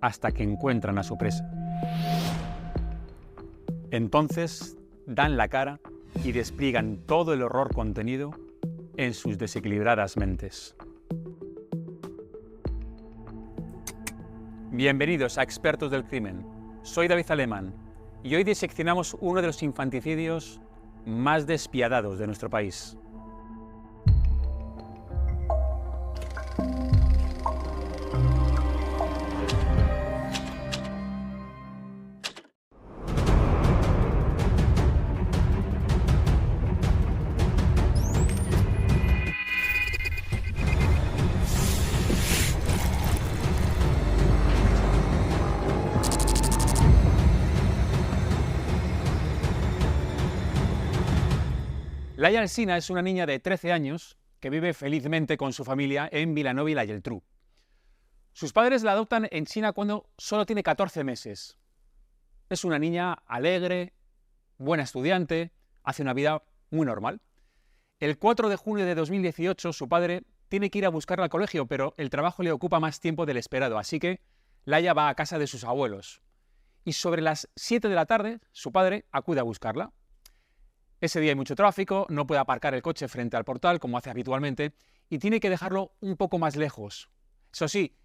hasta que encuentran a su presa. Entonces dan la cara y despliegan todo el horror contenido en sus desequilibradas mentes. Bienvenidos a Expertos del Crimen. Soy David Alemán y hoy diseccionamos uno de los infanticidios más despiadados de nuestro país. Laia Alsina es una niña de 13 años que vive felizmente con su familia en Vilanova y la Geltrú. Sus padres la adoptan en China cuando solo tiene 14 meses. Es una niña alegre, buena estudiante, hace una vida muy normal. El 4 de junio de 2018 su padre tiene que ir a buscarla al colegio, pero el trabajo le ocupa más tiempo del esperado, así que Laia va a casa de sus abuelos. Y sobre las 7 de la tarde su padre acude a buscarla. Ese día hay mucho tráfico, no puede aparcar el coche frente al portal como hace habitualmente y tiene que dejarlo un poco más lejos. Eso sí,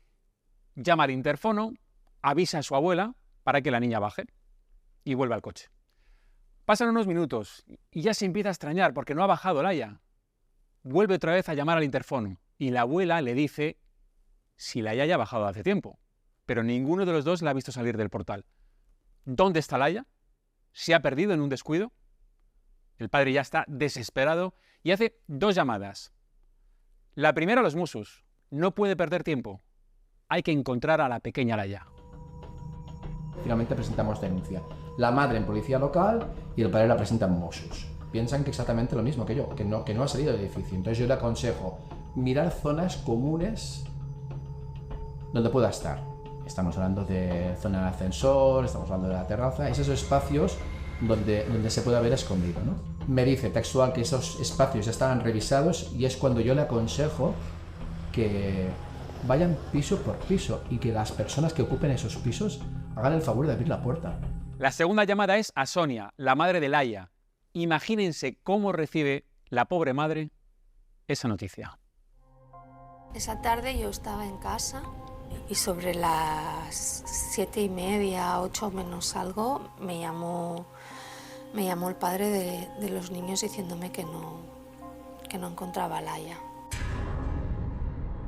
llama al interfono, avisa a su abuela para que la niña baje y vuelve al coche. Pasan unos minutos y ya se empieza a extrañar porque no ha bajado Laia. Vuelve otra vez a llamar al interfono y la abuela le dice si Laia ya ha bajado hace tiempo, pero ninguno de los dos la ha visto salir del portal. ¿Dónde está Laia? ¿Se ha perdido en un descuido? El padre ya está desesperado y hace 2 llamadas. La primera a los Mossos. No puede perder tiempo. Hay que encontrar a la pequeña Laia. Finalmente presentamos denuncia. La madre en policía local y el padre la presenta en Mossos. Piensan que exactamente lo mismo que yo, que no ha salido del edificio. Entonces yo le aconsejo mirar zonas comunes donde pueda estar. Estamos hablando de zona de ascensor, estamos hablando de la terraza, esos espacios donde se puede haber escondido, ¿no? Me dice textual que esos espacios ya estaban revisados y es cuando yo le aconsejo que vayan piso por piso y que las personas que ocupen esos pisos hagan el favor de abrir la puerta. La segunda llamada es a Sonia, la madre de Laia. Imagínense cómo recibe la pobre madre esa noticia. Esa tarde yo estaba en casa y sobre las 7:30, 8 menos algo, me llamó el padre de los niños diciéndome que no encontraba a Laia.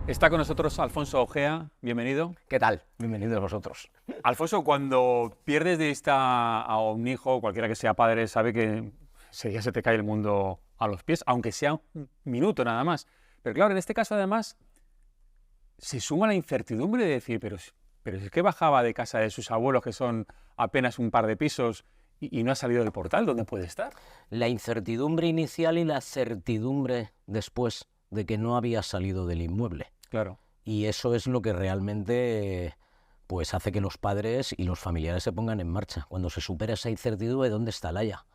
Está con nosotros Alfonso Ojea, bienvenido. ¿Qué tal? Bienvenidos vosotros. Alfonso, cuando pierdes de vista a un hijo, cualquiera que sea padre, sabe que ya se te cae el mundo a los pies, aunque sea un minuto nada más. Pero claro, en este caso además se suma la incertidumbre de decir, pero es que bajaba de casa de sus abuelos, que son apenas un par de pisos, y no ha salido del portal. ¿Dónde puede estar? La incertidumbre inicial y la certidumbre después de que no había salido del inmueble. Claro. Y eso es lo que realmente pues hace que los padres y los familiares se pongan en marcha. Cuando se supera esa incertidumbre, ¿dónde está Laia?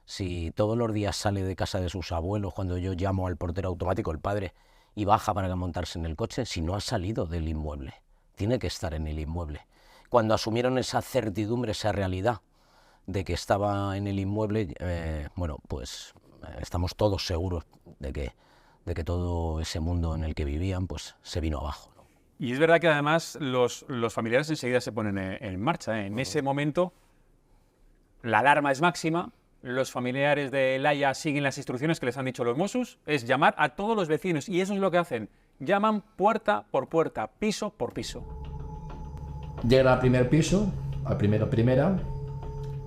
Si todos los días sale de casa de sus abuelos, cuando yo llamo al portero automático, el padre, y baja para montarse en el coche, si no ha salido del inmueble, tiene que estar en el inmueble. Cuando asumieron esa certidumbre, esa realidad de que estaba en el inmueble, pues estamos todos seguros de que todo ese mundo en el que vivían pues se vino abajo, ¿no? Y es verdad que además los familiares enseguida se ponen en marcha, ¿eh? En ese momento la alarma es máxima, los familiares de Laia siguen las instrucciones que les han dicho los Mossos, es llamar a todos los vecinos, y eso es lo que hacen. Llaman puerta por puerta, piso por piso. Llegan al primer piso, al primera,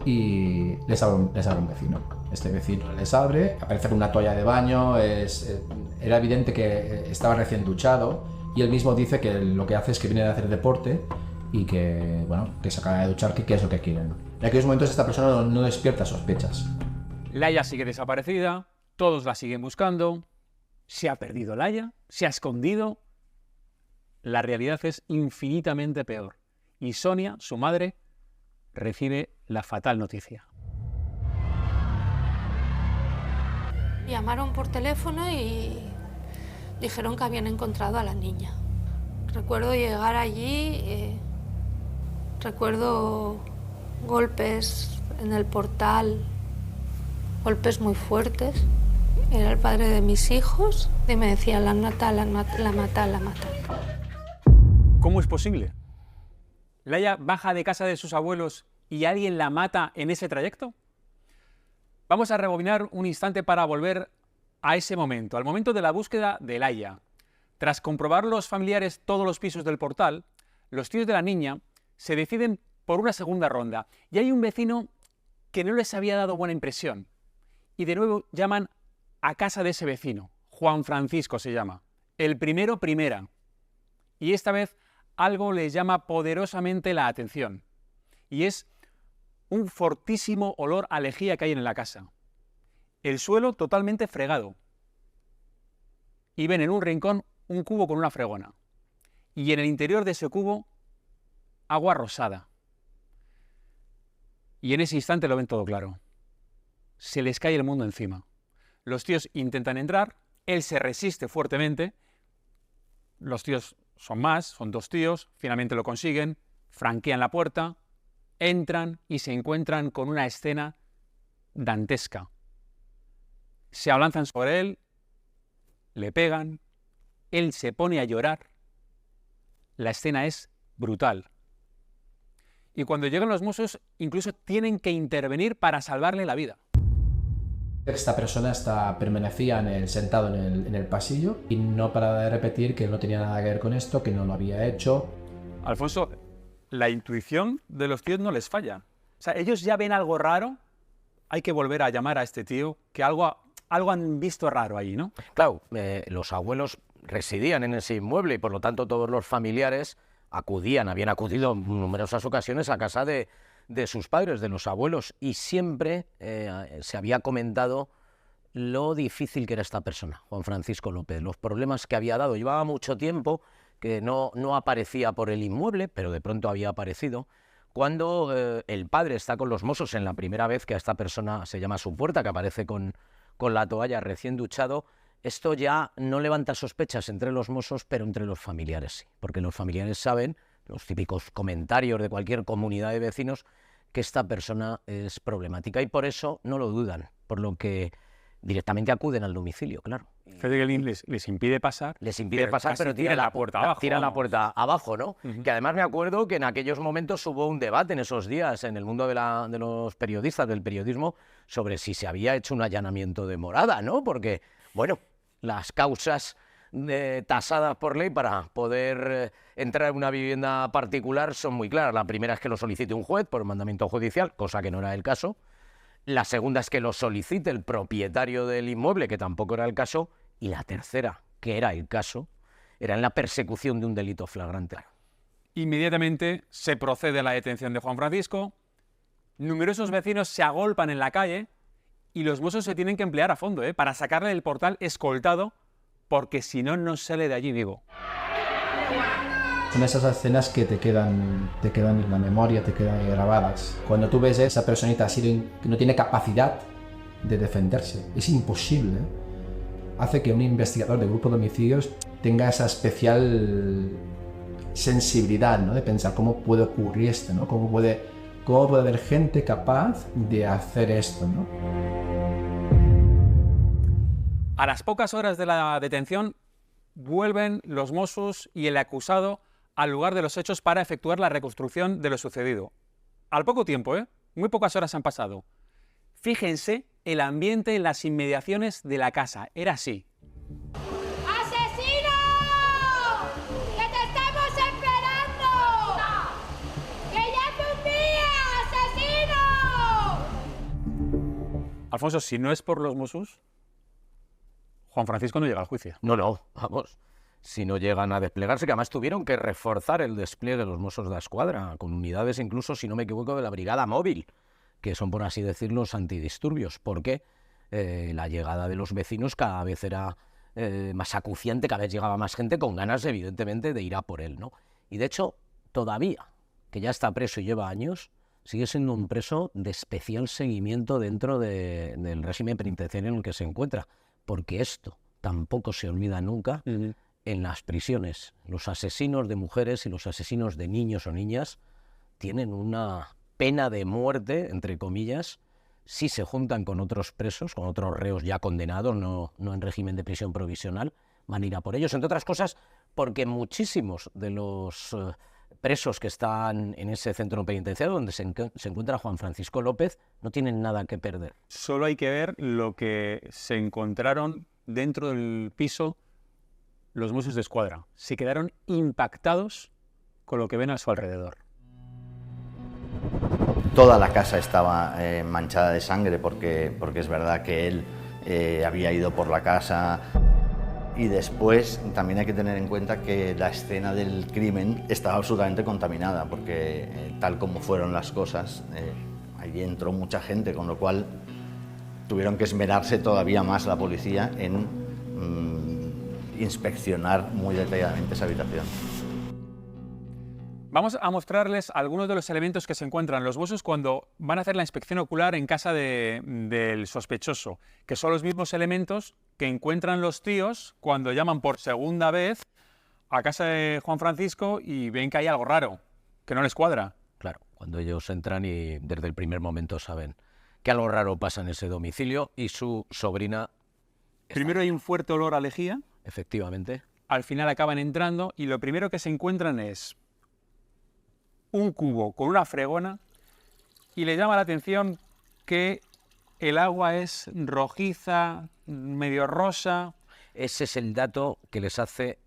y les abre un vecino. Este vecino les abre, aparece con una toalla de baño, era evidente que estaba recién duchado, y él mismo dice que lo que hace es que viene a hacer deporte y que se acaba de duchar, que qué es lo que quieren. En aquellos momentos esta persona no despierta sospechas. Laia sigue desaparecida, todos la siguen buscando, se ha perdido Laia, se ha escondido. La realidad es infinitamente peor. Y Sonia, su madre, recibe la fatal noticia. Llamaron por teléfono y dijeron que habían encontrado a la niña. Recuerdo llegar allí Recuerdo golpes en el portal, golpes muy fuertes. Era el padre de mis hijos y me decía, la han matado, la mata, la mata. ¿Cómo es posible? ¿Laia baja de casa de sus abuelos y alguien la mata en ese trayecto? Vamos a rebobinar un instante para volver a ese momento, al momento de la búsqueda de Laia. Tras comprobar los familiares todos los pisos del portal, los tíos de la niña se deciden por una segunda ronda y hay un vecino que no les había dado buena impresión. Y de nuevo llaman a casa de ese vecino, Juan Francisco se llama, el primera. Y esta vez algo les llama poderosamente la atención y es un fortísimo olor a lejía que hay en la casa. El suelo totalmente fregado. Y ven en un rincón un cubo con una fregona. Y en el interior de ese cubo, agua rosada. Y en ese instante lo ven todo claro. Se les cae el mundo encima. Los tíos intentan entrar, él se resiste fuertemente. Los tíos son 2 tíos, finalmente lo consiguen, franquean la puerta, entran y se encuentran con una escena dantesca. Se abalanzan sobre él, le pegan, él se pone a llorar. La escena es brutal. Y cuando llegan los Mossos, incluso tienen que intervenir para salvarle la vida. Esta persona permanecía sentado en el pasillo y no paraba de repetir que no tenía nada que ver con esto, que no lo había hecho. Alfonso, la intuición de los tíos no les falla. O sea, ellos ya ven algo raro, hay que volver a llamar a este tío, que algo han visto raro ahí, ¿no? Claro, los abuelos residían en ese inmueble y por lo tanto todos los familiares habían acudido en numerosas ocasiones a casa de sus padres, de los abuelos, y siempre se había comentado lo difícil que era esta persona, Juan Francisco López, los problemas que había dado. Llevaba mucho tiempo que no aparecía por el inmueble, pero de pronto había aparecido. Cuando el padre está con los Mossos en la primera vez que a esta persona se llama a su puerta, que aparece con la toalla recién duchado, esto ya no levanta sospechas entre los Mossos, pero entre los familiares sí, porque los familiares saben, los típicos comentarios de cualquier comunidad de vecinos, que esta persona es problemática y por eso no lo dudan, por lo que directamente acuden al domicilio, claro. Fedeguelín les impide pasar. Les impide pasar, pero tiran la puerta abajo. Tiran la puerta abajo, ¿no? Que además me acuerdo que en aquellos momentos hubo un debate en esos días en el mundo de los periodistas, del periodismo, sobre si se había hecho un allanamiento de morada, ¿no? Porque, bueno, las causas tasadas por ley para poder entrar en una vivienda particular son muy claras. La primera es que lo solicite un juez por mandamiento judicial, cosa que no era el caso. La segunda es que lo solicite el propietario del inmueble, que tampoco era el caso. Y la tercera, que era el caso, era en la persecución de un delito flagrante. Inmediatamente se procede a la detención de Juan Francisco. Numerosos vecinos se agolpan en la calle y los Mossos se tienen que emplear a fondo para sacarle del portal escoltado, porque si no, no sale de allí vivo. Son esas escenas que te quedan en la memoria, te quedan grabadas. Cuando tú ves a esa personita que no tiene capacidad de defenderse, es imposible, hace que un investigador de grupo de homicidios tenga esa especial sensibilidad, ¿no? De pensar cómo puede ocurrir esto, ¿no? Cómo puede haber gente capaz de hacer esto, ¿no? A las pocas horas de la detención, vuelven los Mossos y el acusado al lugar de los hechos para efectuar la reconstrucción de lo sucedido. Al poco tiempo, muy pocas horas han pasado. Fíjense el ambiente en las inmediaciones de la casa. Era así. ¡Asesino! ¡Que te estamos esperando! ¡Que ya es un día! ¡Asesino! Alfonso, si no es por los Mossos, Juan Francisco no llega al juicio. No, vamos. Si no llegan a desplegarse, que además tuvieron que reforzar el despliegue de los Mossos de Escuadra, con unidades incluso, si no me equivoco, de la Brigada Móvil, que son, por así decirlo, los antidisturbios, porque la llegada de los vecinos cada vez era más acuciante, cada vez llegaba más gente con ganas, evidentemente, de ir a por él, ¿no? Y de hecho, todavía, que ya está preso y lleva años, sigue siendo un preso de especial seguimiento dentro del régimen penitenciario en el que se encuentra, porque esto tampoco se olvida nunca. En las prisiones, los asesinos de mujeres y los asesinos de niños o niñas tienen una pena de muerte, entre comillas, si se juntan con otros presos, con otros reos ya condenados, no en régimen de prisión provisional, van a ir a por ellos, entre otras cosas porque muchísimos de los presos que están en ese centro penitenciario donde se encuentra Juan Francisco López no tienen nada que perder. Solo hay que ver lo que se encontraron dentro del piso los Mossos d'Esquadra. Se quedaron impactados con lo que ven a su alrededor. Toda la casa estaba manchada de sangre porque es verdad que él había ido por la casa. Y después también hay que tener en cuenta que la escena del crimen estaba absolutamente contaminada porque tal como fueron las cosas, allí entró mucha gente, con lo cual tuvieron que esmerarse todavía más la policía en inspeccionar muy detalladamente esa habitación. Vamos a mostrarles algunos de los elementos que se encuentran los Mossos cuando van a hacer la inspección ocular en casa del sospechoso, que son los mismos elementos que encuentran los tíos cuando llaman por segunda vez a casa de Juan Francisco y ven que hay algo raro, que no les cuadra. Claro, cuando ellos entran y desde el primer momento saben que algo raro pasa en ese domicilio y su sobrina... Primero hay un fuerte olor a lejía. Efectivamente. Al final acaban entrando y lo primero que se encuentran es un cubo con una fregona y le llama la atención que el agua es rojiza, medio rosa. Ese es el dato que les hace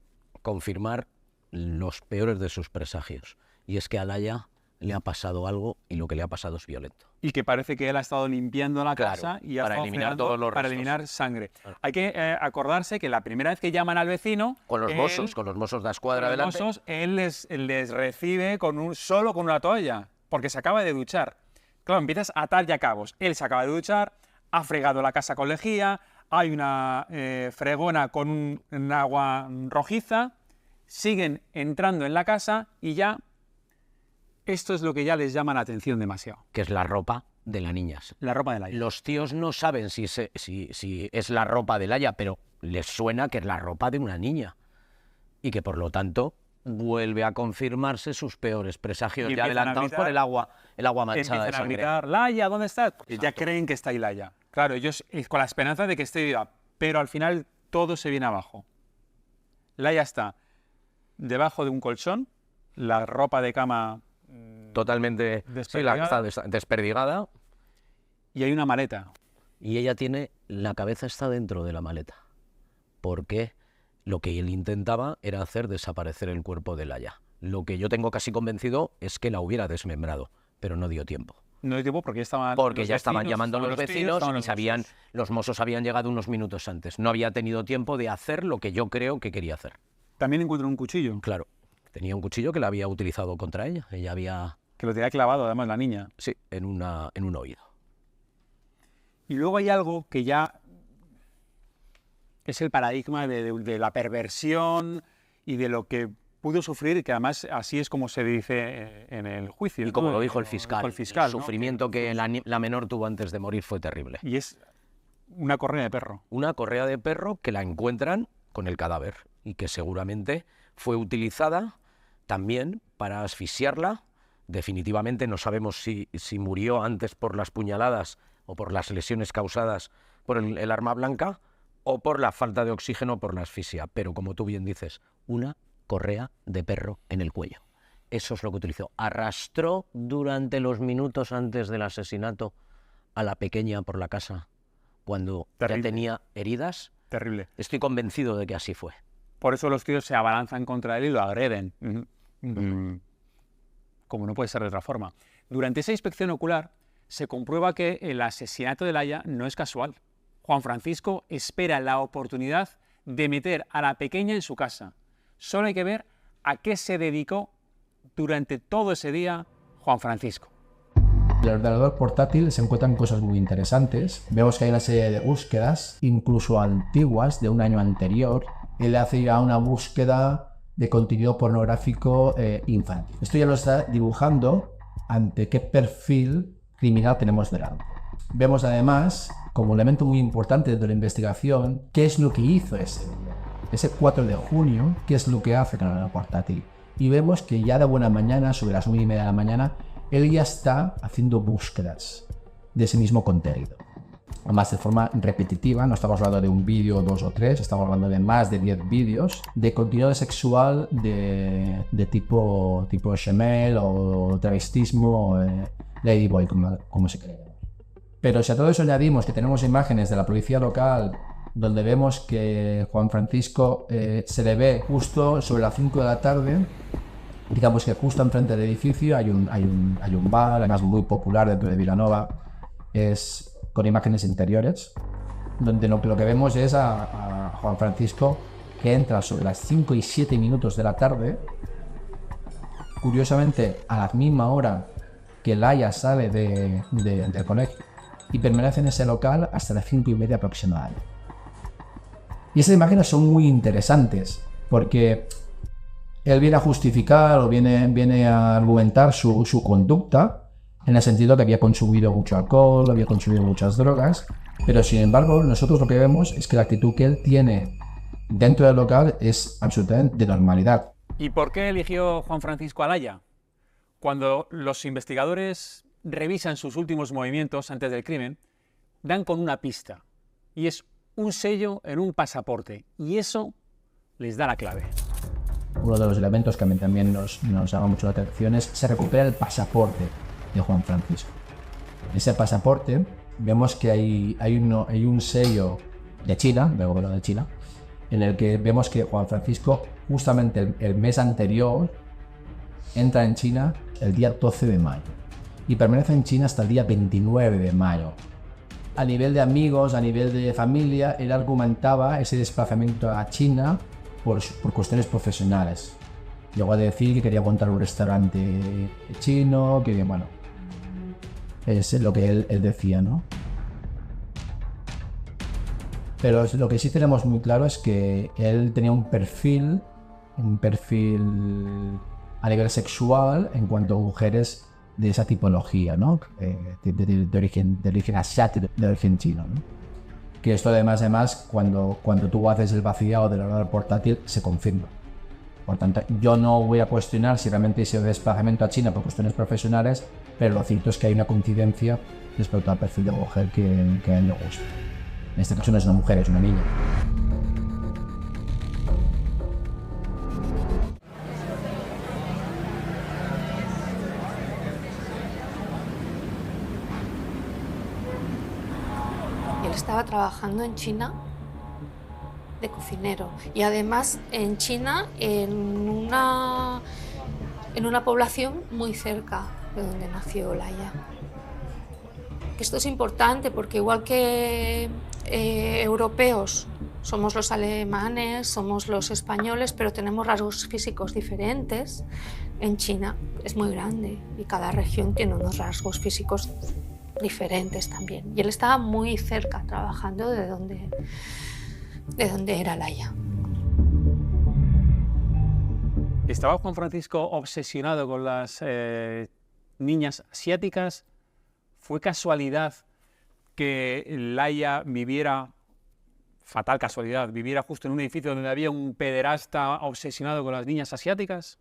confirmar los peores de sus presagios. Y es que a Laya le ha pasado algo y lo que le ha pasado es violento. Y que parece que él ha estado limpiando la Claro, casa y ha para estado eliminar fregando todos los para restos. eliminar sangre. Claro. Hay que acordarse que la primera vez que llaman al vecino... Con los Mossos de Escuadra delante. Él les recibe solo con una toalla, porque se acaba de duchar. Claro, empiezas a atar ya cabos. Él se acaba de duchar, ha fregado la casa con lejía, hay una fregona con un agua rojiza, siguen entrando en la casa y ya esto es lo que ya les llama la atención demasiado. Que es la ropa de la niña. La ropa de Laya. Los tíos no saben si es la ropa de Laya, pero les suena que es la ropa de una niña. Y que por lo tanto vuelve a confirmarse sus peores presagios, ya adelantados por el agua manchada de Empiezan a sangre. gritar, Laya, ¿dónde estás? Porque ya creen que está ahí Laya. Claro, ellos con la esperanza de que esté viva, pero al final todo se viene abajo. Laya está debajo de un colchón, la ropa de cama Totalmente desperdigada. Y hay una maleta. Y ella la cabeza está dentro de la maleta. Porque lo que él intentaba era hacer desaparecer el cuerpo de Laya. Lo que yo tengo casi convencido es que la hubiera desmembrado, pero no dio tiempo. No dio tiempo porque ya estaban llamando a los vecinos y los Mossos habían llegado unos minutos antes. No había tenido tiempo de hacer lo que yo creo que quería hacer. También encuentro un cuchillo. Claro, tenía un cuchillo que la había utilizado contra ella. Ella había... Que lo tenía clavado además la niña. Sí, en un oído. Y luego hay algo que ya es el paradigma de la perversión y de lo que pudo sufrir, que además así es como se dice en el juicio. Y como lo dijo el fiscal, el ¿no? sufrimiento que la menor tuvo antes de morir fue terrible. Y es una correa de perro. Una correa de perro que la encuentran con el cadáver y que seguramente fue utilizada también para asfixiarla. Definitivamente no sabemos si murió antes por las puñaladas o por las lesiones causadas por el arma blanca o por la falta de oxígeno por la asfixia. Pero como tú bien dices, una correa de perro en el cuello. Eso es lo que utilizó. Arrastró durante los minutos antes del asesinato a la pequeña por la casa cuando ya tenía heridas. Terrible. Estoy convencido de que así fue. Por eso los tíos se abalanzan contra él y lo agreden. Como no puede ser de otra forma. Durante esa inspección ocular se comprueba que el asesinato de Laya no es casual. Juan Francisco espera la oportunidad de meter a la pequeña en su casa. Solo hay que ver a qué se dedicó durante todo ese día Juan Francisco. En el ordenador portátil se encuentran cosas muy interesantes. Vemos que hay una serie de búsquedas, incluso antiguas, de un año anterior. Él hace ya una búsqueda de contenido pornográfico infantil. Esto ya lo está dibujando ante qué perfil criminal tenemos delante. Vemos además, como elemento muy importante de la investigación, qué es lo que hizo ese 4 de junio, qué es lo que hace con el portátil. y vemos que ya de buena mañana, sobre las 1:30 de la mañana, él ya está haciendo búsquedas de ese mismo contenido. Además, de forma repetitiva, no estamos hablando de un vídeo, 2 o 3, estamos hablando de más de 10 vídeos de contenido sexual de tipo Shemel o travestismo o Ladyboy, como se cree. Pero si a todo eso añadimos que tenemos imágenes de la policía local donde vemos que Juan Francisco se le ve justo sobre las 5 de la tarde, digamos que justo enfrente del edificio hay un bar, además muy popular dentro de Vilanova, es con imágenes interiores, donde lo que vemos es a Juan Francisco que entra sobre las 5 y 7 minutos de la tarde, curiosamente a la misma hora que Laia sale del colegio, y permanece en ese local hasta las 5:30 aproximadamente. Y esas imágenes son muy interesantes porque él viene a justificar o viene a argumentar su conducta en el sentido que había consumido mucho alcohol, había consumido muchas drogas, pero sin embargo nosotros lo que vemos es que la actitud que él tiene dentro del local es absolutamente de normalidad. ¿Y por qué eligió Juan Francisco a Laia? Cuando los investigadores revisan sus últimos movimientos antes del crimen, dan con una pista, y es un sello en un pasaporte, y eso les da la clave. Uno de los elementos que a mí también nos llama mucho la atención es se recupera el pasaporte de Juan Francisco. En ese pasaporte vemos que hay un sello de China, luego de China, en el que vemos que Juan Francisco justamente el mes anterior entra en China el día 12 de mayo y permanece en China hasta el día 29 de mayo. A nivel de amigos, a nivel de familia, él argumentaba ese desplazamiento a China por cuestiones profesionales. Llegó a decir que quería montar un restaurante chino, que bueno, es lo que él decía, ¿no? Pero lo que sí tenemos muy claro es que él tenía un perfil a nivel sexual en cuanto a mujeres de esa tipología, ¿no? De origen asiático, de origen chino, ¿no? Que esto además cuando tú haces el vaciado del ordenador portátil se confirma. Por tanto, yo no voy a cuestionar si realmente hice desplazamiento a China por cuestiones profesionales, pero lo cierto es que hay una coincidencia respecto al perfil de mujer que a él le gusta. En este caso no es una mujer, es una niña. Él estaba trabajando en China de cocinero y además en China en una población muy cerca de donde nació Laia. Esto es importante porque igual que europeos somos los alemanes, somos los españoles, pero tenemos rasgos físicos diferentes. En China es muy grande y cada región tiene unos rasgos físicos diferentes también. Y él estaba muy cerca trabajando de donde era Laia. ¿Estaba Juan Francisco obsesionado con las niñas asiáticas? ¿Fue casualidad que Laia viviera, fatal casualidad, viviera justo en un edificio donde había un pederasta obsesionado con las niñas asiáticas?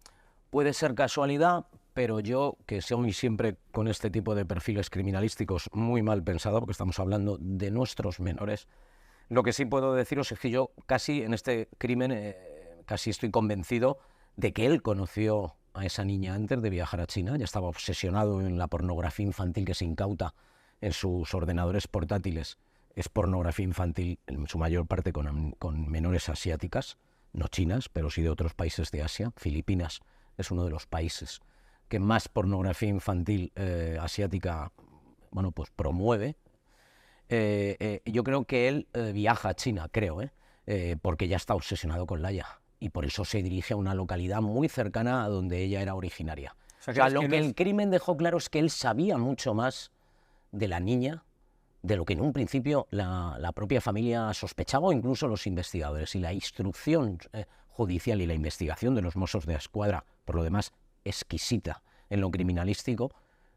Puede ser casualidad, pero yo, que soy siempre con este tipo de perfiles criminalísticos muy mal pensado, porque estamos hablando de nuestros menores, lo que sí puedo deciros es que yo casi en este crimen, casi estoy convencido de que él conoció a esa niña antes de viajar a China, ya estaba obsesionado en la pornografía infantil que se incauta en sus ordenadores portátiles. Es pornografía infantil en su mayor parte con menores asiáticas, no chinas, pero sí de otros países de Asia. Filipinas es uno de los países que más pornografía infantil asiática, bueno, pues promueve. Yo creo que él viaja a China, porque ya está obsesionado con Laia y por eso se dirige a una localidad muy cercana a donde ella era originaria. O sea, lo que el crimen dejó claro es que él sabía mucho más de la niña de lo que en un principio la propia familia sospechaba o incluso los investigadores. Y la instrucción judicial y la investigación de los Mossos de Escuadra, por lo demás exquisita en lo criminalístico,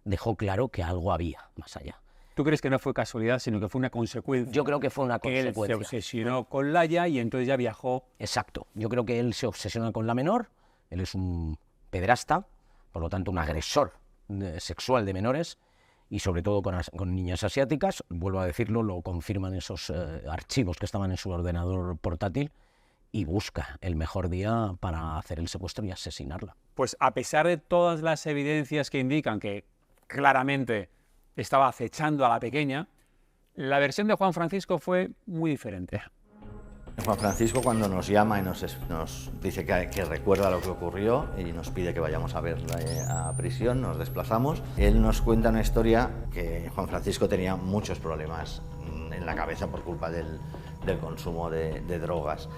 dejó claro que algo había más allá. ¿Tú crees que no fue casualidad, sino que fue una consecuencia? Yo creo que fue una consecuencia. Que él se obsesionó con Laia y entonces ya viajó. Exacto. Yo creo que él se obsesiona con la menor. Él es un pederasta, por lo tanto un agresor sexual de menores, y sobre todo con niñas asiáticas. Vuelvo a decirlo, lo confirman esos archivos que estaban en su ordenador portátil, y busca el mejor día para hacer el secuestro y asesinarla. Pues a pesar de todas las evidencias que indican que claramente estaba acechando a la pequeña, la versión de Juan Francisco fue muy diferente. Juan Francisco, cuando nos llama y nos dice que recuerda lo que ocurrió y nos pide que vayamos a verla a prisión, nos desplazamos, él nos cuenta una historia que Juan Francisco tenía muchos problemas en la cabeza por culpa del consumo de drogas,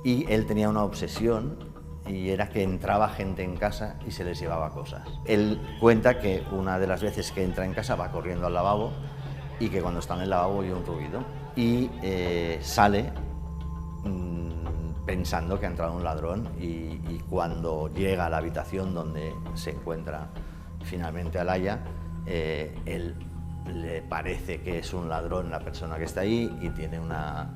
y él tenía una obsesión, y era que entraba gente en casa y se les llevaba cosas. Él cuenta que una de las veces que entra en casa va corriendo al lavabo, y que cuando está en el lavabo oye un ruido y sale pensando que ha entrado un ladrón, y cuando llega a la habitación donde se encuentra finalmente a Laia, él le parece que es un ladrón la persona que está ahí, y tiene una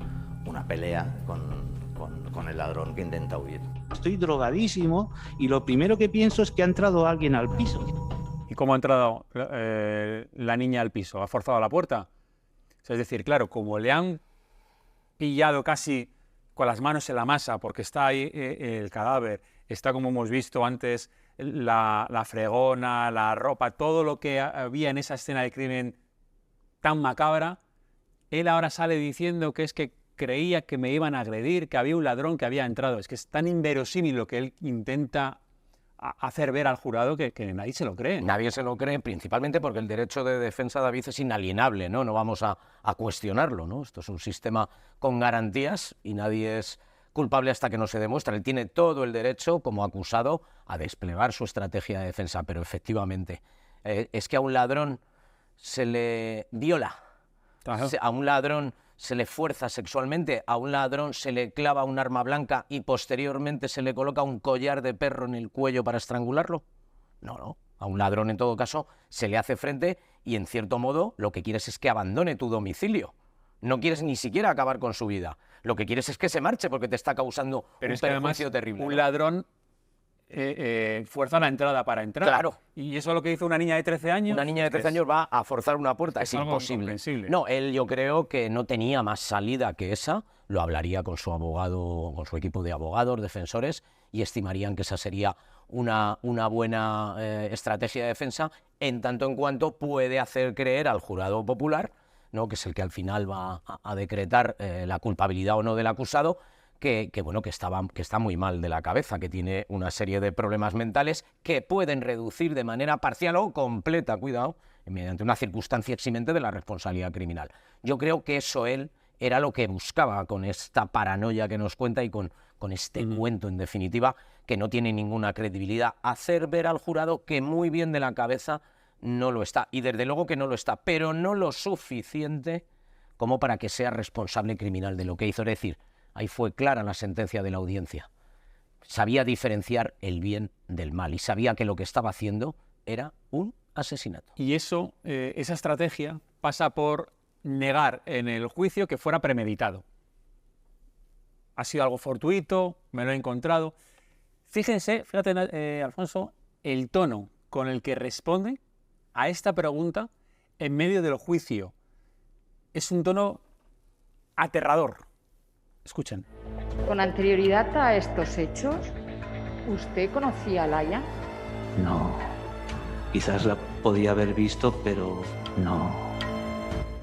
pelea con el ladrón que intenta huir. Estoy drogadísimo y lo primero que pienso es que ha entrado alguien al piso. ¿Y cómo ha entrado la niña al piso? ¿Ha forzado la puerta? O sea, es decir, claro, como le han pillado casi con las manos en la masa, porque está ahí el cadáver, está, como hemos visto antes, la fregona, la ropa, todo lo que había en esa escena de crimen tan macabra, él ahora sale diciendo que es que creía que me iban a agredir, que había un ladrón que había entrado. Es que es tan inverosímil lo que él intenta hacer ver al jurado que nadie se lo cree. Nadie se lo cree, principalmente porque el derecho de defensa, David, es inalienable, ¿no? No vamos a cuestionarlo, ¿no? Esto es un sistema con garantías y nadie es culpable hasta que no se demuestra. Él tiene todo el derecho, como acusado, a desplegar su estrategia de defensa, pero efectivamente es que a un ladrón se le viola, a un ladrón se le fuerza sexualmente, a un ladrón se le clava un arma blanca y posteriormente se le coloca un collar de perro en el cuello para estrangularlo. No. A un ladrón, en todo caso, se le hace frente y, en cierto modo, lo que quieres es que abandone tu domicilio. No quieres ni siquiera acabar con su vida. Lo que quieres es que se marche porque te está causando un perjuicio terrible. Un ladrón fuerza la entrada para entrar. Claro. Y eso es lo que hizo una niña de 13 años. Una niña de 13 años va a forzar una puerta. Es imposible. No, él, yo creo que no tenía más salida que esa. Lo hablaría con su abogado, con su equipo de abogados, defensores, y estimarían que esa sería una buena estrategia de defensa, en tanto en cuanto puede hacer creer al jurado popular, ¿no?, que es el que al final va a decretar la culpabilidad o no del acusado, que está muy mal de la cabeza, que tiene una serie de problemas mentales que pueden reducir de manera parcial o completa, cuidado, mediante una circunstancia eximente de la responsabilidad criminal. Yo creo que eso él era lo que buscaba con esta paranoia que nos cuenta y con este cuento, en definitiva, que no tiene ninguna credibilidad. Hacer ver al jurado que muy bien de la cabeza no lo está, y desde luego que no lo está, pero no lo suficiente como para que sea responsable criminal de lo que hizo. Es decir, ahí fue clara la sentencia de la audiencia. Sabía diferenciar el bien del mal y sabía que lo que estaba haciendo era un asesinato. Y eso, esa estrategia pasa por negar en el juicio que fuera premeditado. Ha sido algo fortuito, me lo he encontrado. Fíjate, Alfonso, el tono con el que responde a esta pregunta en medio del juicio. Es un tono aterrador. Escuchen. Con anterioridad a estos hechos, ¿usted conocía a Laia? No. Quizás la podía haber visto, pero no.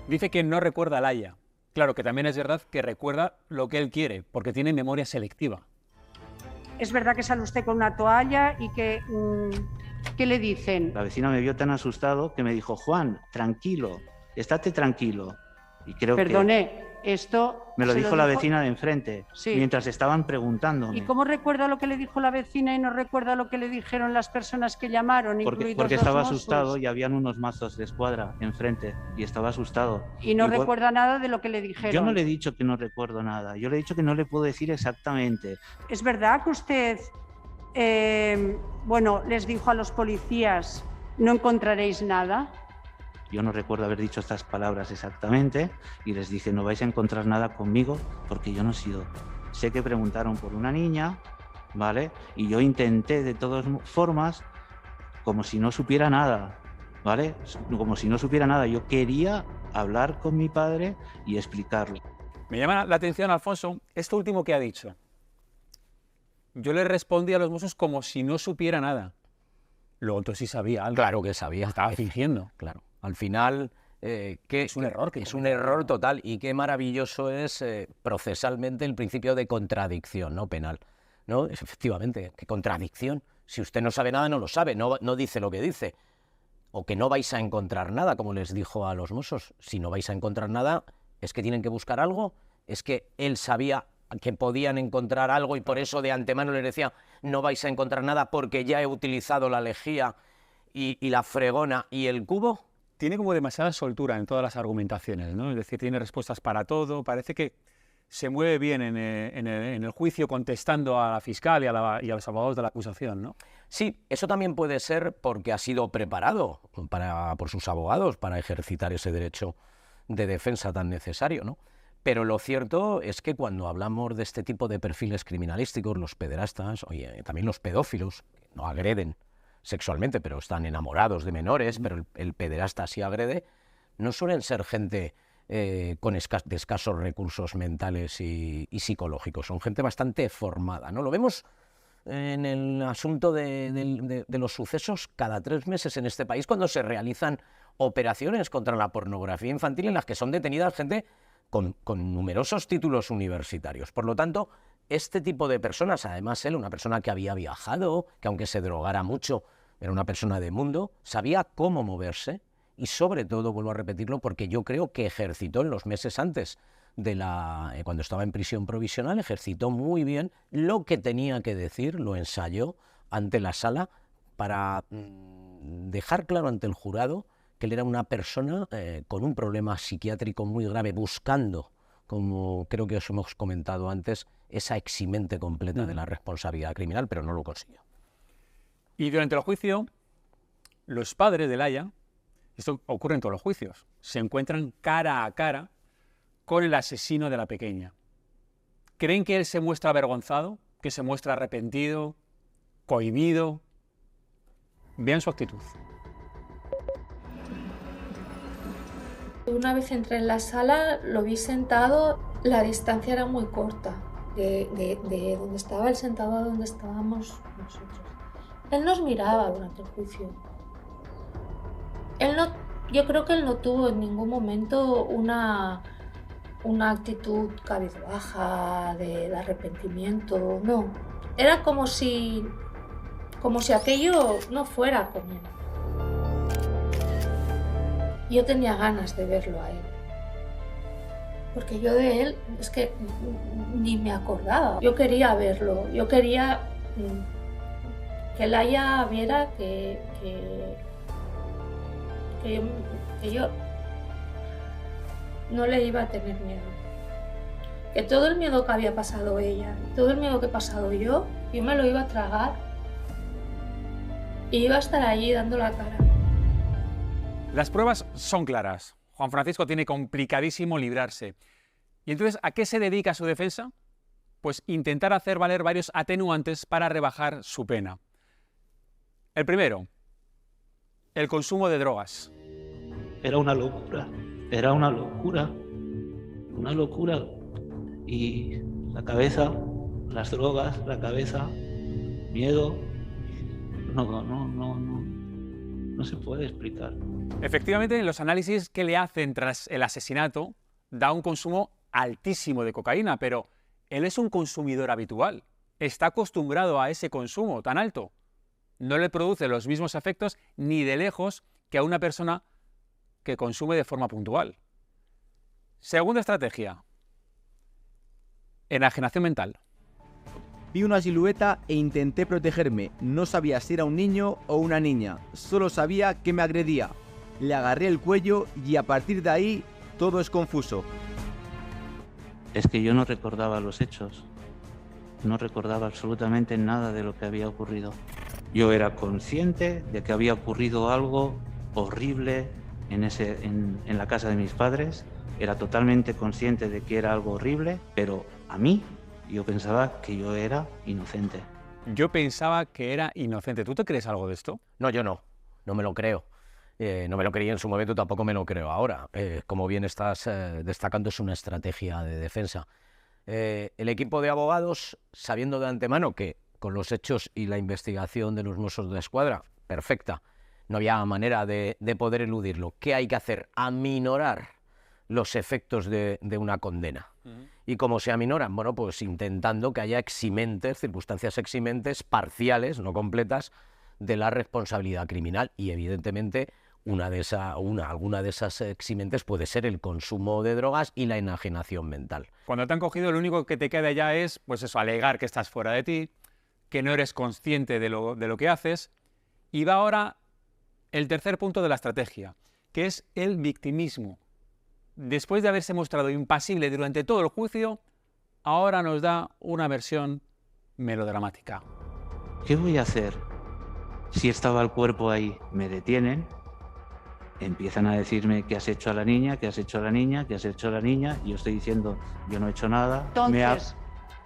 Dice que no recuerda a Laia. Claro que también es verdad que recuerda lo que él quiere, porque tiene memoria selectiva. Es verdad que sale usted con una toalla y que... ¿qué le dicen? La vecina me vio tan asustado que me dijo: Juan, tranquilo, estate tranquilo. Y creo Perdone, esto... Me lo dijo la vecina de enfrente, sí, mientras estaban preguntándome. ¿Y cómo recuerda lo que le dijo la vecina y no recuerda lo que le dijeron las personas que llamaron? Porque estaba asustado y habían unos mazos de escuadra enfrente y estaba asustado. ¿Y no recuerda nada de lo que le dijeron? Yo no le he dicho que no recuerdo nada, yo le he dicho que no le puedo decir exactamente. ¿Es verdad que usted, les dijo a los policías, no encontraréis nada? Yo no recuerdo haber dicho estas palabras exactamente y les dije: no vais a encontrar nada conmigo porque yo no he sido. Sé que preguntaron por una niña ¿vale? Y yo intenté de todas formas, como si no supiera nada, ¿vale? Como si no supiera nada. Yo quería hablar con mi padre y explicarle. Me llama la atención, Alfonso, esto último que ha dicho. Yo le respondí a los Mossos como si no supiera nada. Luego entonces sí sabía algo. Claro que sabía. Estaba fingiendo. Claro. Al final, Es un error. Es un error total, y qué maravilloso es procesalmente el principio de contradicción, ¿no? Penal, ¿no? Efectivamente, ¿qué contradicción? Si usted no sabe nada, no lo sabe, no dice lo que dice. O que no vais a encontrar nada, como les dijo a los Mossos. Si no vais a encontrar nada, es que tienen que buscar algo, es que él sabía que podían encontrar algo y por eso de antemano les decía, no vais a encontrar nada porque ya he utilizado la lejía y la fregona y el cubo. Tiene como demasiada soltura en todas las argumentaciones, ¿no? Es decir, tiene respuestas para todo, parece que se mueve bien en el juicio contestando a la fiscal y a los abogados de la acusación, ¿no? Sí, eso también puede ser porque ha sido preparado por sus abogados para ejercitar ese derecho de defensa tan necesario, ¿no? Pero lo cierto es que cuando hablamos de este tipo de perfiles criminalísticos, los pederastas, oye, también los pedófilos, que no agreden sexualmente, pero están enamorados de menores, pero el pederasta sí agrede, no suelen ser gente de escasos recursos mentales y psicológicos, son gente bastante formada, ¿no? Lo vemos en el asunto de los sucesos cada 3 meses en este país, cuando se realizan operaciones contra la pornografía infantil en las que son detenidas gente con numerosos títulos universitarios. Por lo tanto, este tipo de personas, además él, una persona que había viajado, que aunque se drogara mucho, era una persona de mundo, sabía cómo moverse y sobre todo, vuelvo a repetirlo, porque yo creo que ejercitó en los meses antes cuando estaba en prisión provisional, ejercitó muy bien lo que tenía que decir, lo ensayó ante la sala para dejar claro ante el jurado que él era una persona con un problema psiquiátrico muy grave, buscando, como creo que os hemos comentado antes, esa eximente completa de la responsabilidad criminal, pero no lo consiguió. Y durante el juicio, los padres de Laia, esto ocurre en todos los juicios, se encuentran cara a cara con el asesino de la pequeña. ¿Creen que él se muestra avergonzado, que se muestra arrepentido, cohibido? Vean su actitud. Una vez entré en la sala, lo vi sentado, la distancia era muy corta, de donde estaba él sentado a donde estábamos nosotros. Él nos miraba durante el juicio. Yo creo que él no tuvo en ningún momento una actitud cabizbaja, de arrepentimiento, no. Era como si aquello no fuera con él. Yo tenía ganas de verlo a él, porque yo de él es que ni me acordaba. Yo quería verlo, yo quería que Laia viera que yo no le iba a tener miedo. Que todo el miedo que había pasado ella, todo el miedo que he pasado yo me lo iba a tragar. Y iba a estar allí dando la cara. Las pruebas son claras. Juan Francisco tiene complicadísimo librarse. ¿Y entonces a qué se dedica su defensa? Pues intentar hacer valer varios atenuantes para rebajar su pena. El primero, el consumo de drogas. Era una locura, una locura. Y la cabeza, las drogas, la cabeza, miedo, no se puede explicar. Efectivamente, en los análisis que le hacen tras el asesinato, da un consumo altísimo de cocaína, pero él es un consumidor habitual. Está acostumbrado a ese consumo tan alto. No le produce los mismos efectos ni de lejos que a una persona que consume de forma puntual. Segunda estrategia. Enajenación mental. Vi una silueta e intenté protegerme. No sabía si era un niño o una niña. Solo sabía que me agredía. Le agarré el cuello y a partir de ahí todo es confuso. Es que yo no recordaba los hechos. No recordaba absolutamente nada de lo que había ocurrido. Yo era consciente de que había ocurrido algo horrible en la casa de mis padres. Era totalmente consciente de que era algo horrible, pero a mí yo pensaba que yo era inocente. Yo pensaba que era inocente. ¿Tú te crees algo de esto? No, yo no. No me lo creo. No me lo creí en su momento, tampoco me lo creo ahora. Como bien estás destacando, es una estrategia de defensa. El equipo de abogados, sabiendo de antemano que con los hechos y la investigación de los Mossos d'Esquadra, perfecta, no había manera de poder eludirlo. ¿Qué hay que hacer? Aminorar los efectos de una condena. ¿Y cómo se aminoran? Bueno, pues intentando que haya eximentes, circunstancias eximentes, parciales, no completas, de la responsabilidad criminal. Y evidentemente alguna de esas eximentes puede ser el consumo de drogas y la enajenación mental. Cuando te han cogido, lo único que te queda ya es, pues eso, alegar que estás fuera de ti, que no eres consciente de lo que haces. Y va ahora el tercer punto de la estrategia, que es el victimismo. Después de haberse mostrado impasible durante todo el juicio, ahora nos da una versión melodramática. ¿Qué voy a hacer? Si estaba el cuerpo ahí, me detienen, empiezan a decirme qué has hecho a la niña, qué has hecho a la niña, qué has hecho a la niña, y yo estoy diciendo, yo no he hecho nada. Entonces,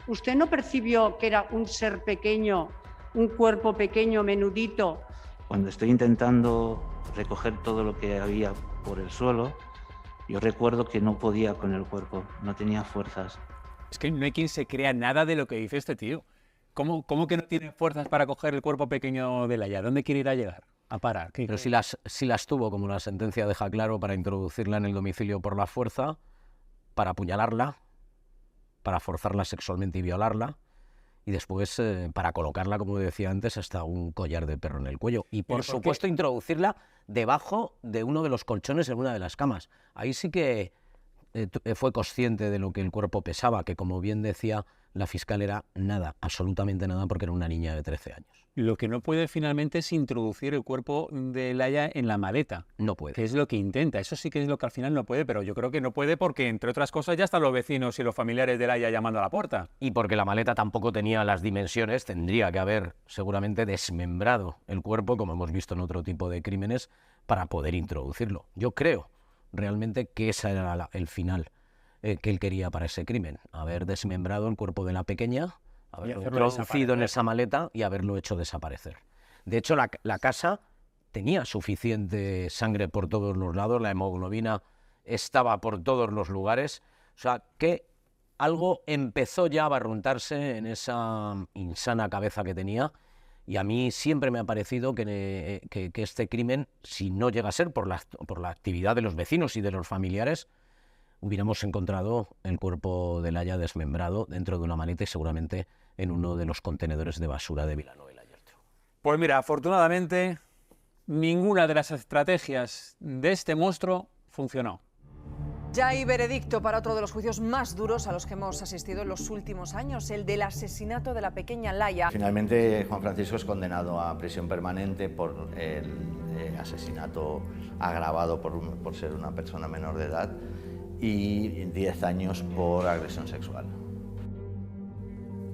¿usted no percibió que era un ser pequeño, un cuerpo pequeño, menudito? Cuando estoy intentando recoger todo lo que había por el suelo, yo recuerdo que no podía con el cuerpo, no tenía fuerzas. Es que no hay quien se crea nada de lo que dice este tío. ¿Cómo que no tiene fuerzas para coger el cuerpo pequeño de Laia? ¿Dónde quiere ir a llegar? ¿A parar? Pero si las tuvo, como la sentencia deja claro, para introducirla en el domicilio por la fuerza, para apuñalarla, para forzarla sexualmente y violarla, y después para colocarla, como decía antes, hasta un collar de perro en el cuello. Y por supuesto introducirla debajo de uno de los colchones en una de las camas. Ahí sí que fue consciente de lo que el cuerpo pesaba, que como bien decía la fiscal era nada, absolutamente nada, porque era una niña de 13 años. Lo que no puede finalmente es introducir el cuerpo de Laia en la maleta. No puede. Que es lo que intenta. Eso sí que es lo que al final no puede, pero yo creo que no puede porque, entre otras cosas, ya están los vecinos y los familiares de Laia llamando a la puerta. Y porque la maleta tampoco tenía las dimensiones, tendría que haber seguramente desmembrado el cuerpo, como hemos visto en otro tipo de crímenes, para poder introducirlo. Yo creo realmente que ese era el final que él quería para ese crimen. Haber desmembrado el cuerpo de la pequeña, haberlo introducido en esa maleta y haberlo hecho desaparecer. De hecho, la casa tenía suficiente sangre por todos los lados, la hemoglobina estaba por todos los lugares, o sea, que algo empezó ya a barruntarse en esa insana cabeza que tenía, y a mí siempre me ha parecido que este crimen, si no llega a ser por la actividad de los vecinos y de los familiares, hubiéramos encontrado el cuerpo de Laia desmembrado dentro de una maleta y seguramente en uno de los contenedores de basura de Vilanova y la Geltrú. Pues mira, afortunadamente, ninguna de las estrategias de este monstruo funcionó. Ya hay veredicto para otro de los juicios más duros a los que hemos asistido en los últimos años, el del asesinato de la pequeña Laia. Finalmente, Juan Francisco es condenado a prisión permanente por el asesinato agravado por ser una persona menor de edad y 10 años por agresión sexual.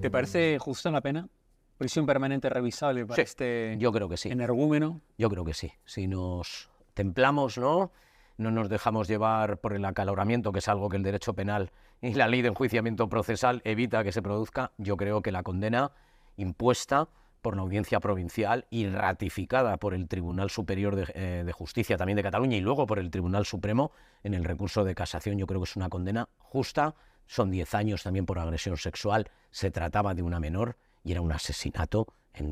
¿Te parece justa la pena? ¿Prisión permanente revisable para este yo creo que sí. energúmeno? Yo creo que sí. Si nos templamos, no nos dejamos llevar por el acaloramiento, que es algo que el derecho penal y la ley de enjuiciamiento procesal evita que se produzca, yo creo que la condena impuesta por la Audiencia Provincial y ratificada por el Tribunal Superior de Justicia también de Cataluña y luego por el Tribunal Supremo en el recurso de casación, yo creo que es una condena justa. Son 10 años también por agresión sexual, se trataba de una menor y era un asesinato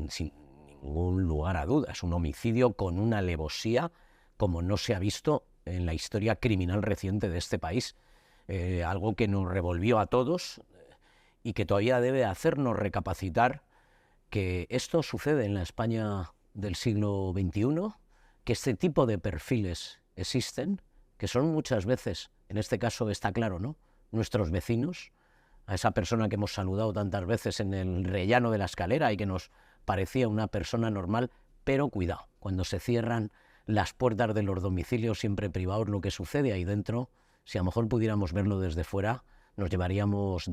sin ningún lugar a dudas, un homicidio con una alevosía como no se ha visto en la historia criminal reciente de este país, algo que nos revolvió a todos y que todavía debe hacernos recapacitar que esto sucede en la España del siglo XXI, que este tipo de perfiles existen, que son muchas veces, en este caso está claro, ¿no?, nuestros vecinos, a esa persona que hemos saludado tantas veces en el rellano de la escalera y que nos parecía una persona normal, pero cuidado, cuando se cierran las puertas de los domicilios siempre privados, lo que sucede ahí dentro, si a lo mejor pudiéramos verlo desde fuera, nos llevaríamos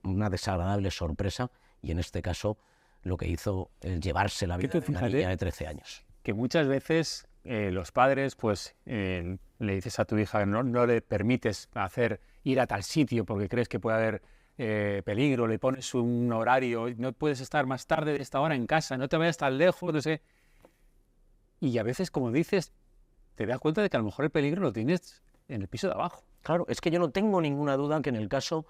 una desagradable sorpresa, y en este caso lo que hizo el llevarse la vida de una niña de 13 años. Que muchas veces los padres, pues le dices a tu hija, no le permites ir a tal sitio porque crees que puede haber peligro, le pones un horario, no puedes estar más tarde de esta hora en casa, no te vayas tan lejos, no sé. Y a veces, como dices, te das cuenta de que a lo mejor el peligro lo tienes en el piso de abajo. Claro, es que yo no tengo ninguna duda que en el caso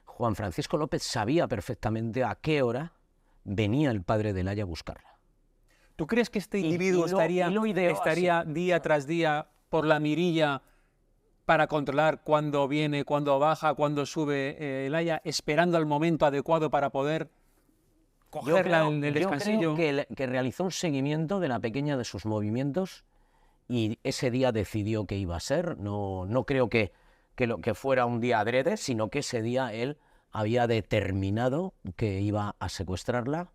Juan Francisco López sabía perfectamente a qué hora venía el padre de Laia a buscarla. ¿Tú crees que este individuo estaría día tras día por la mirilla para controlar cuándo viene, cuándo baja, cuándo sube Laia, esperando el momento adecuado para poder cogerla en el descansillo? Yo creo que realizó un seguimiento de la pequeña, de sus movimientos, y ese día decidió que iba a ser. No creo que fuera un día adrede, sino que ese día él había determinado que iba a secuestrarla,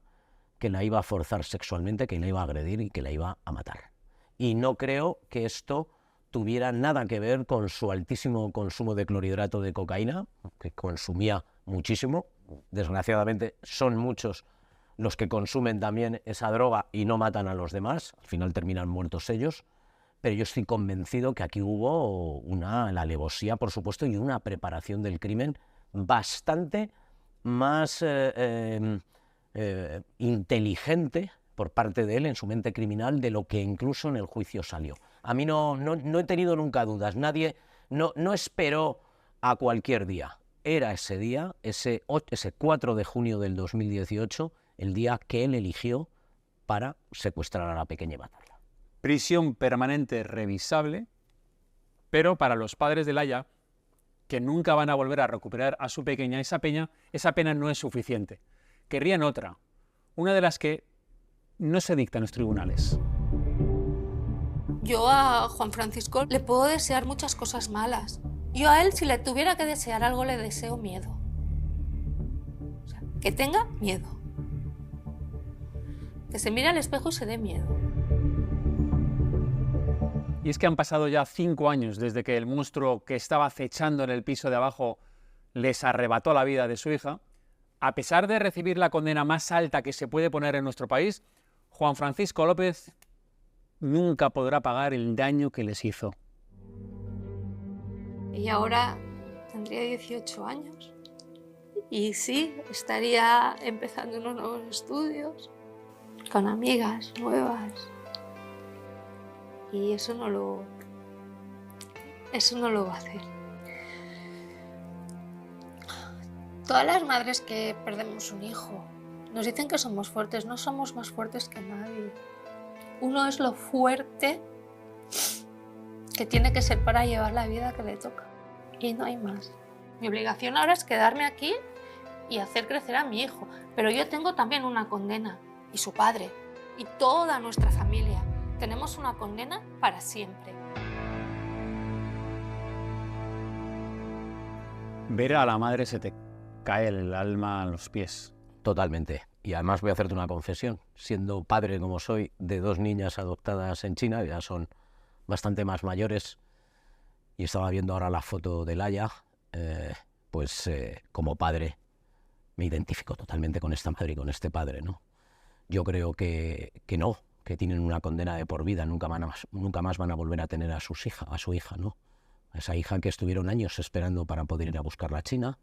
que la iba a forzar sexualmente, que la iba a agredir y que la iba a matar. Y no creo que esto tuviera nada que ver con su altísimo consumo de clorhidrato de cocaína, que consumía muchísimo. Desgraciadamente son muchos los que consumen también esa droga y no matan a los demás, al final terminan muertos ellos. Pero yo estoy convencido que aquí hubo la alevosía, por supuesto, y una preparación del crimen bastante más inteligente por parte de él en su mente criminal de lo que incluso en el juicio salió. A mí no he tenido nunca dudas, nadie no esperó a cualquier día. Era ese día, ese 4 de junio del 2018, el día que él eligió para secuestrar a la pequeña y matarla. Prisión permanente revisable, pero para los padres de Laia, que nunca van a volver a recuperar a su pequeña, esa pena no es suficiente. Querrían otra, una de las que no se dicta en los tribunales. Yo a Juan Francisco le puedo desear muchas cosas malas. Yo a él, si le tuviera que desear algo, le deseo miedo. O sea, que tenga miedo. Que se mire al espejo y se dé miedo. Y es que han pasado ya 5 años desde que el monstruo que estaba acechando en el piso de abajo les arrebató la vida de su hija. A pesar de recibir la condena más alta que se puede poner en nuestro país, Juan Francisco López nunca podrá pagar el daño que les hizo. Y ahora tendría 18 años. Y sí, estaría empezando unos nuevos estudios, con amigas nuevas. Y eso no lo va a hacer. Todas las madres que perdemos un hijo nos dicen que somos fuertes. No somos más fuertes que nadie. Uno es lo fuerte que tiene que ser para llevar la vida que le toca. Y no hay más. Mi obligación ahora es quedarme aquí y hacer crecer a mi hijo. Pero yo tengo también una condena. Y su padre. Y toda nuestra familia. Tenemos una condena para siempre. Ver a la madre se te cae el alma a los pies. Totalmente. Y además voy a hacerte una confesión. Siendo padre como soy de 2 niñas adoptadas en China, ya son bastante más mayores, y estaba viendo ahora la foto de Laia, como padre me identifico totalmente con esta madre y con este padre, ¿no? Yo creo que no, que tienen una condena de por vida, nunca más van a volver a tener a su hija, ¿no? A esa hija que estuvieron años esperando para poder ir a buscarla a China,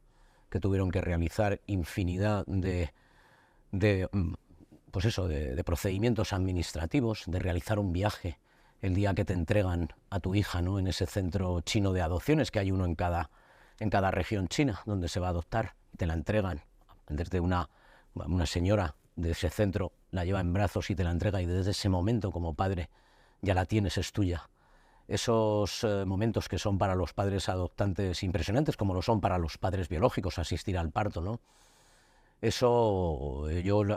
que tuvieron que realizar infinidad de procedimientos administrativos, de realizar un viaje el día que te entregan a tu hija, ¿no? En ese centro chino de adopciones, que hay uno en cada región china donde se va a adoptar, te la entregan. Desde una señora de ese centro la lleva en brazos y te la entrega, y desde ese momento como padre ya la tienes, es tuya. Esos momentos que son para los padres adoptantes impresionantes, como lo son para los padres biológicos, asistir al parto, ¿no? Eso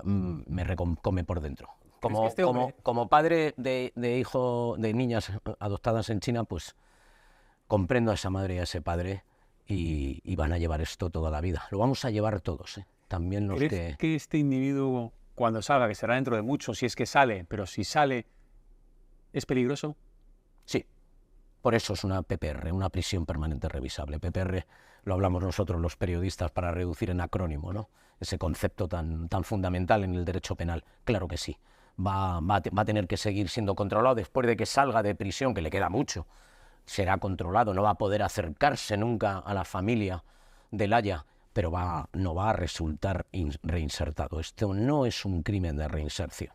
me reconcome por dentro. Como padre de niñas adoptadas en China, pues comprendo a esa madre y a ese padre, y van a llevar esto toda la vida. Lo vamos a llevar todos, ¿eh? También los ¿Crees que este individuo, cuando salga, que será dentro de mucho, si es que sale, pero si sale, es peligroso? Sí. Por eso es una PPR, una prisión permanente revisable. PPR lo hablamos nosotros los periodistas para reducir en acrónimo, ¿no? Ese concepto tan fundamental en el derecho penal. Claro que sí. Va a tener que seguir siendo controlado después de que salga de prisión, que le queda mucho. Será controlado, no va a poder acercarse nunca a la familia de Laia pero no va a resultar reinsertado. Esto no es un crimen de reinserción.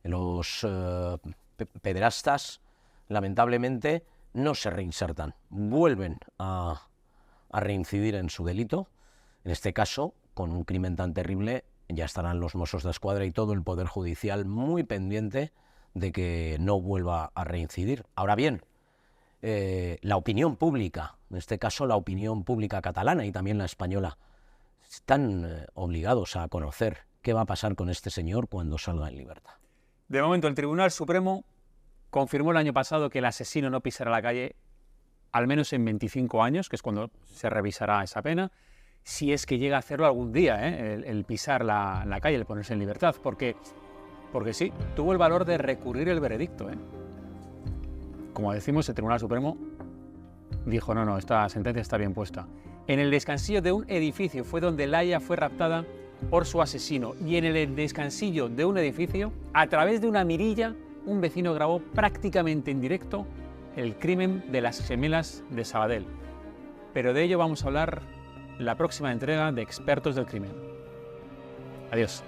Los pederastas, lamentablemente, no se reinsertan, vuelven a reincidir en su delito. En este caso, con un crimen tan terrible, ya estarán los Mossos d'Esquadra y todo el Poder Judicial muy pendiente de que no vuelva a reincidir. Ahora bien, la opinión pública, en este caso la opinión pública catalana y también la española, están obligados a conocer qué va a pasar con este señor cuando salga en libertad. De momento, el Tribunal Supremo confirmó el año pasado que el asesino no pisará la calle al menos en 25 años, que es cuando se revisará esa pena, si es que llega a hacerlo algún día, el pisar la calle, el ponerse en libertad, porque sí, tuvo el valor de recurrir el veredicto. Como decimos, el Tribunal Supremo dijo, no, esta sentencia está bien puesta. En el descansillo de un edificio fue donde Laia fue raptada por su asesino, y en el descansillo de un edificio, a través de una mirilla, un vecino grabó prácticamente en directo el crimen de las gemelas de Sabadell. Pero de ello vamos a hablar la próxima entrega de Expertos del Crimen. Adiós.